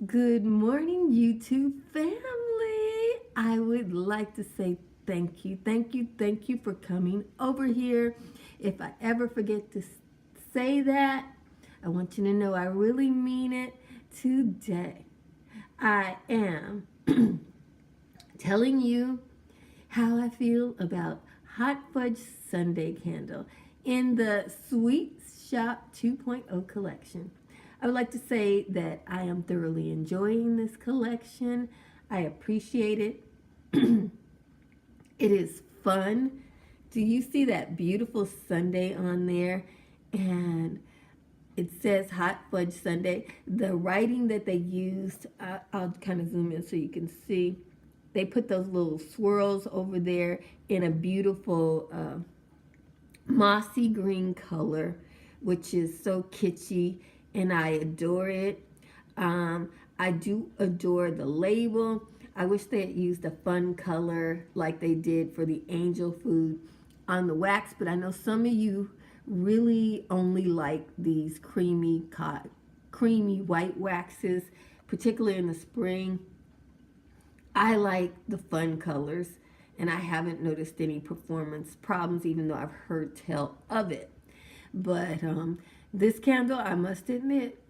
Good morning, YouTube family. I would like to say thank you, thank you, thank you for coming over here. If I ever forget to say that, I want you to know I really mean it today. I am telling you how I feel about Hot Fudge Sundae Candle in the Sweet Shop 2.0 collection. I would like to say that I am thoroughly enjoying this collection. I appreciate it. It is fun. Do you see that beautiful sundae on there? And it says Hot Fudge Sundae. The writing that they used, I'll kind of zoom in so you can see. They put those little swirls over there in a beautiful mossy green color, which is so kitschy, and I adore it. I do adore the label. I wish they had used a fun color like they did for the angel food on the wax, but I know some of you really only like these creamy white waxes, particularly in the spring. I like the fun colors, and I haven't noticed any performance problems, even though I've heard tell of it. But this candle, I must admit,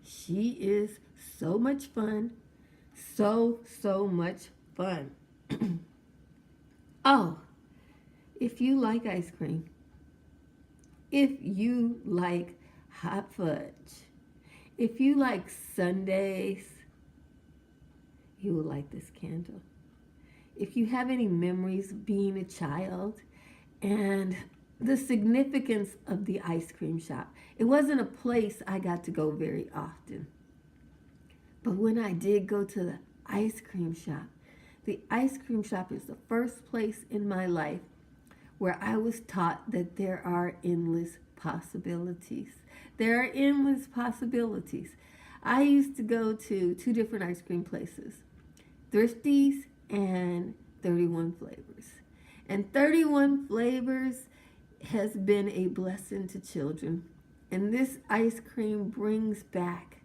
she is so much fun. So much fun. Oh, if you like ice cream, if you like hot fudge, if you like sundaes, you will like this candle. If you have any memories of being a child and the significance of the ice cream shop, it wasn't a place I got to go very often. But when I did go to the ice cream shop is the first place in my life where I was taught that there are endless possibilities. There are endless possibilities. I used to go to two different ice cream places, Thrifties and 31 Flavors. And 31 Flavors has been a blessing to children. And this ice cream brings back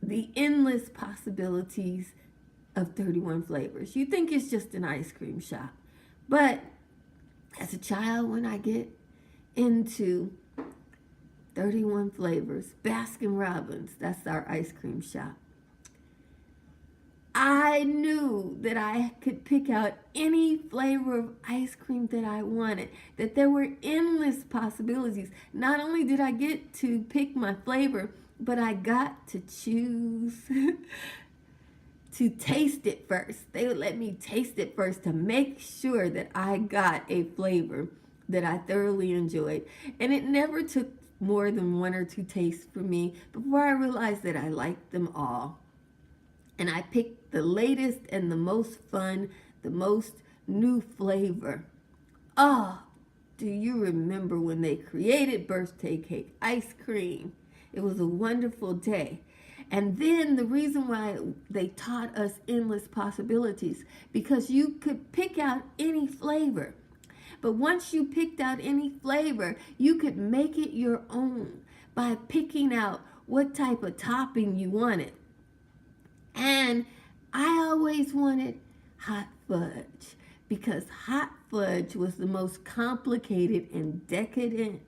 the endless possibilities of 31 Flavors. You think it's just an ice cream shop. But as a child, when I get into 31 Flavors, Baskin Robbins, that's our ice cream shop, I knew that I could pick out any flavor of ice cream that I wanted, that there were endless possibilities. Not only did I get to pick my flavor, but I got to choose to taste it first. They would let me taste it first to make sure that I got a flavor that I thoroughly enjoyed. And it never took more than one or two tastes for me before I realized that I liked them all. And I picked the latest and the most fun, the most new flavor. Oh, do you remember when they created birthday cake ice cream? It was a wonderful day. And then the reason why they taught us endless possibilities, because you could pick out any flavor. But once you picked out any flavor, you could make it your own by picking out what type of topping you wanted. And I always wanted hot fudge because hot fudge was the most complicated and decadent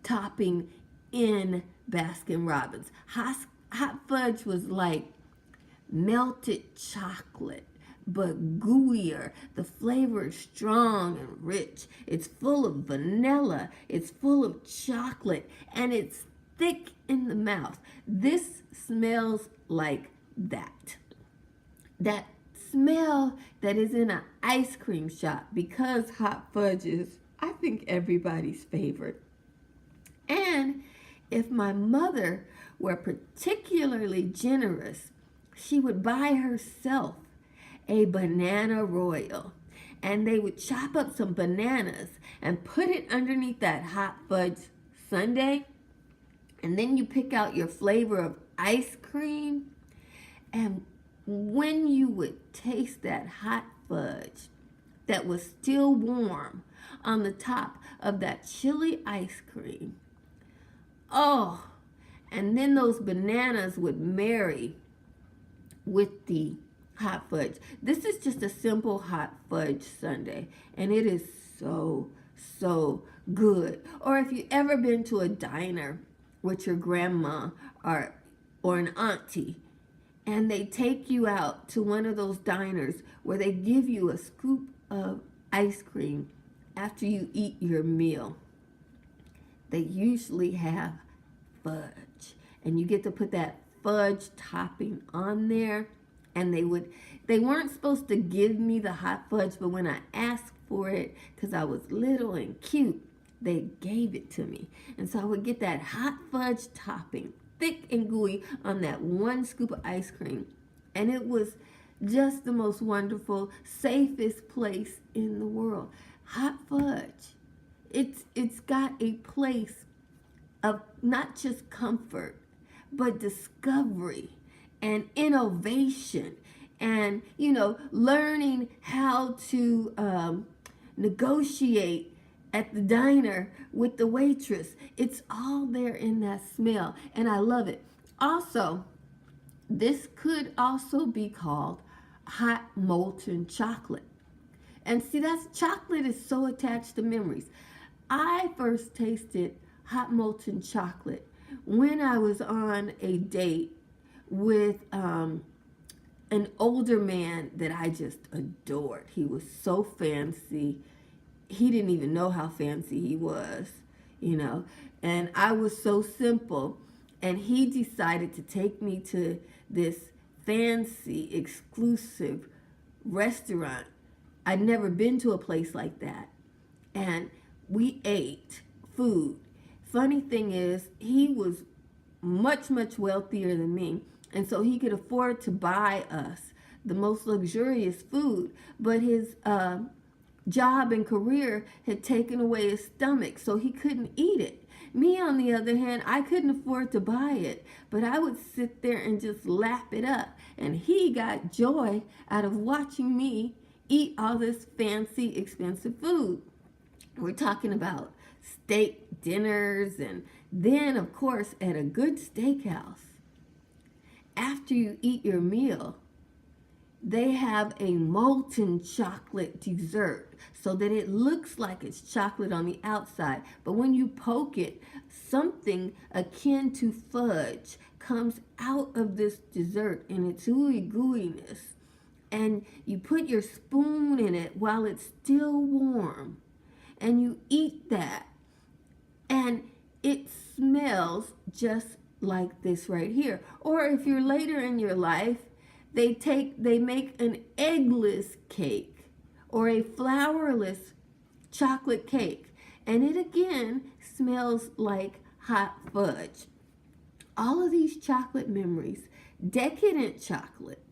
topping in Baskin Robbins. Hot fudge was like melted chocolate, but gooier. The flavor is strong and rich. It's full of vanilla. It's full of chocolate, and it's thick in the mouth. This smells like that. That smell that is in an ice cream shop, because hot fudge is, I think, everybody's favorite. And if my mother were particularly generous, she would buy herself a banana royal. And they would chop up some bananas and put it underneath that hot fudge sundae. And then you pick out your flavor of ice cream. And when you would taste that hot fudge that was still warm on the top of that chilly ice cream, oh, And then those bananas would marry with the hot fudge. This is just a simple hot fudge sundae, and it is so, so good. Or if you ever been to a diner with your grandma or an auntie, and they take you out to one of those diners where they give you a scoop of ice cream after you eat your meal. They usually have fudge, and you get to put that fudge topping on there. And they weren't supposed to give me the hot fudge, but when I asked for it, because I was little and cute, they gave it to me. And so I would get that hot fudge topping, thick and gooey, on that one scoop of ice cream. And it was just the most wonderful, safest place in the world. Hot fudge. It's got a place of not just comfort, but discovery and innovation, and learning how to negotiate at the diner with the waitress. It's all there in that smell, and I love it. Also, this could also be called hot molten chocolate. And see, chocolate is so attached to memories. I first tasted hot molten chocolate when I was on a date with an older man that I just adored. He was so fancy. He didn't even know how fancy he was, and I was so simple. And he decided to take me to this fancy, exclusive restaurant. I'd never been to a place like that. And we ate food. Funny thing is, he was much, much wealthier than me. And so he could afford to buy us the most luxurious food. But his job and career had taken away his stomach, so he couldn't eat it. Me, on the other hand, I couldn't afford to buy it, but I would sit there and just lap it up. And he got joy out of watching me eat all this fancy, expensive food. We're talking about steak dinners, and then, of course, at a good steakhouse, after you eat your meal, they have a molten chocolate dessert so that it looks like it's chocolate on the outside. But when you poke it, something akin to fudge comes out of this dessert in its ooey gooiness. And you put your spoon in it while it's still warm. And you eat that. And it smells just like this right here. Or if you're later in your life, they make an eggless cake or a flourless chocolate cake, and it again smells like hot fudge. All of these chocolate memories, decadent chocolate,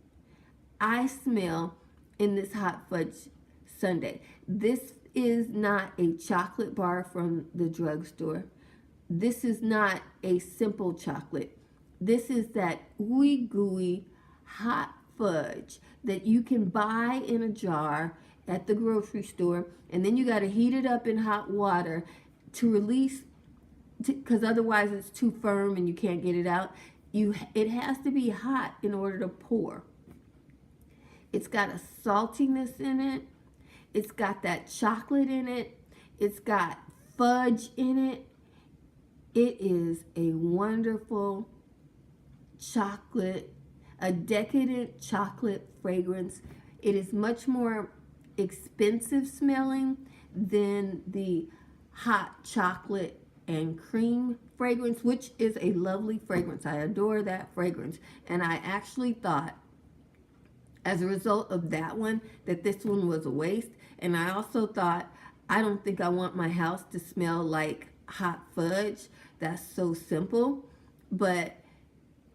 I smell in this hot fudge sundae. This is not a chocolate bar from the drugstore. This is not a simple chocolate. This is that ooey gooey hot fudge that you can buy in a jar at the grocery store, and then you got to heat it up in hot water to release, because otherwise it's too firm and you can't get it out. It has to be hot in order to pour. It's got a saltiness in it. It's got that chocolate in it. It's got fudge in it. It is a wonderful chocolate, a decadent chocolate fragrance. It is much more expensive smelling than the hot chocolate and cream fragrance, which is a lovely fragrance. I adore that fragrance. And I actually thought, as a result of that one, that this one was a waste. And I also thought, I don't think I want my house to smell like hot fudge. That's so simple. But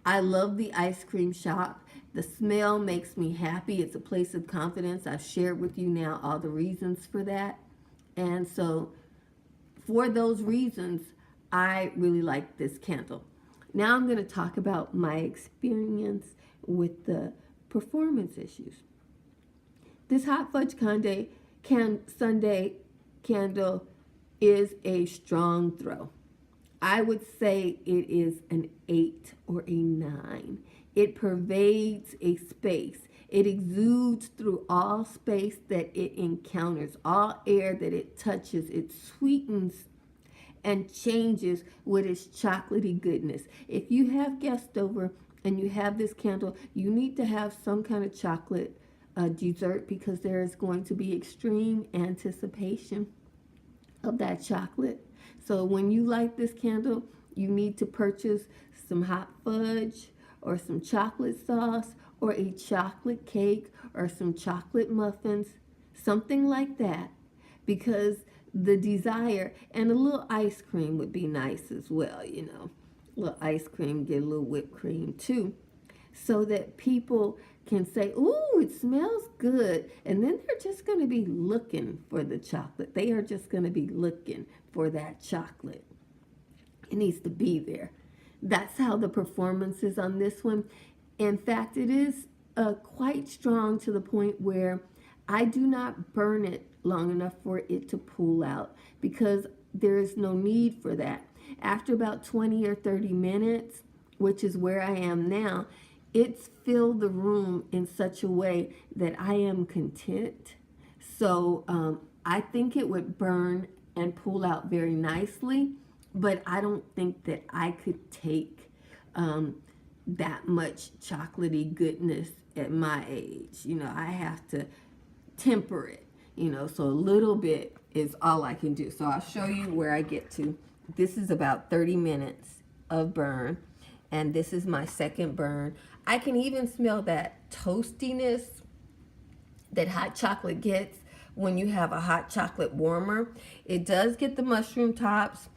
I love the ice cream shop. The smell makes me happy. It's a place of confidence. I've shared with you now all the reasons for that. And so for those reasons, I really like this candle. Now I'm going to talk about my experience with the performance issues. This hot fudge sundae candle is a strong throw. I would say it is an 8 or a 9. It pervades a space. It exudes through all space that it encounters, all air that it touches. It sweetens and changes with its chocolatey goodness. If you have guests over and you have this candle, you need to have some kind of chocolate dessert, because there is going to be extreme anticipation of that chocolate. So when you light this candle, you need to purchase some hot fudge or some chocolate sauce or a chocolate cake or some chocolate muffins, something like that, because the desire, and a little ice cream would be nice as well, you know. A little ice cream, get a little whipped cream too, so that people can say, ooh, it smells good. And then they're just going to be looking for the chocolate. They are just going to be looking for that chocolate. It needs to be there. That's how the performance is on this one. In fact, it is quite strong, to the point where I do not burn it long enough for it to pool out, because there is no need for that. After about 20 or 30 minutes, which is where I am now, it's filled the room in such a way that I am content. So I think it would burn and pull out very nicely, but I don't think that I could take that much chocolatey goodness at my age. You know, I have to temper it, you know, so a little bit is all I can do. So I'll show you where I get to. This is about 30 minutes of burn, and this is my second burn. I can even smell that toastiness that hot chocolate gets when you have a hot chocolate warmer. It does get the mushroom tops.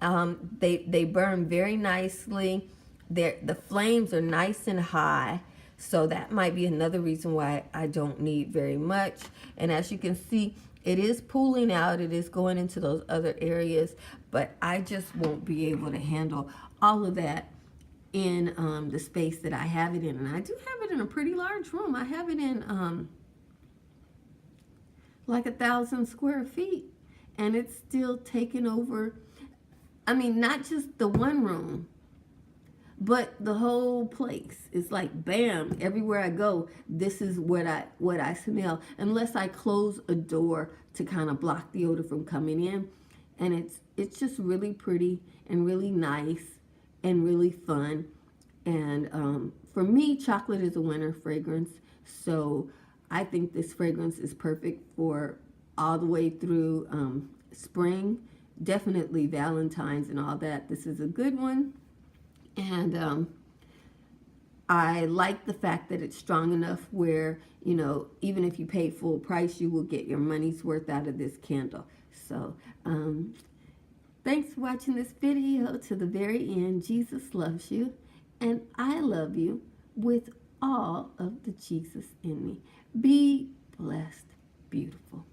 They burn very nicely. The flames are nice and high, so that might be another reason why I don't need very much. And as you can see, it is pooling out. It is going into those other areas, but I just won't be able to handle all of that in the space that I have it in. And I do have it in a pretty large room. I have it in like 1,000 square feet, and it's still taking over. I mean, not just the one room, but the whole place. It's like, bam, everywhere I go, this is what I smell, unless I close a door to kind of block the odor from coming in. And it's just really pretty and really nice and really fun. And for me, chocolate is a winter fragrance. So I think this fragrance is perfect for all the way through spring, definitely Valentine's and all that. This is a good one. And I like the fact that it's strong enough where, you know, even if you pay full price, you will get your money's worth out of this candle. So thanks for watching this video to the very end. Jesus loves you, and I love you with all of the Jesus in me. Be blessed, beautiful.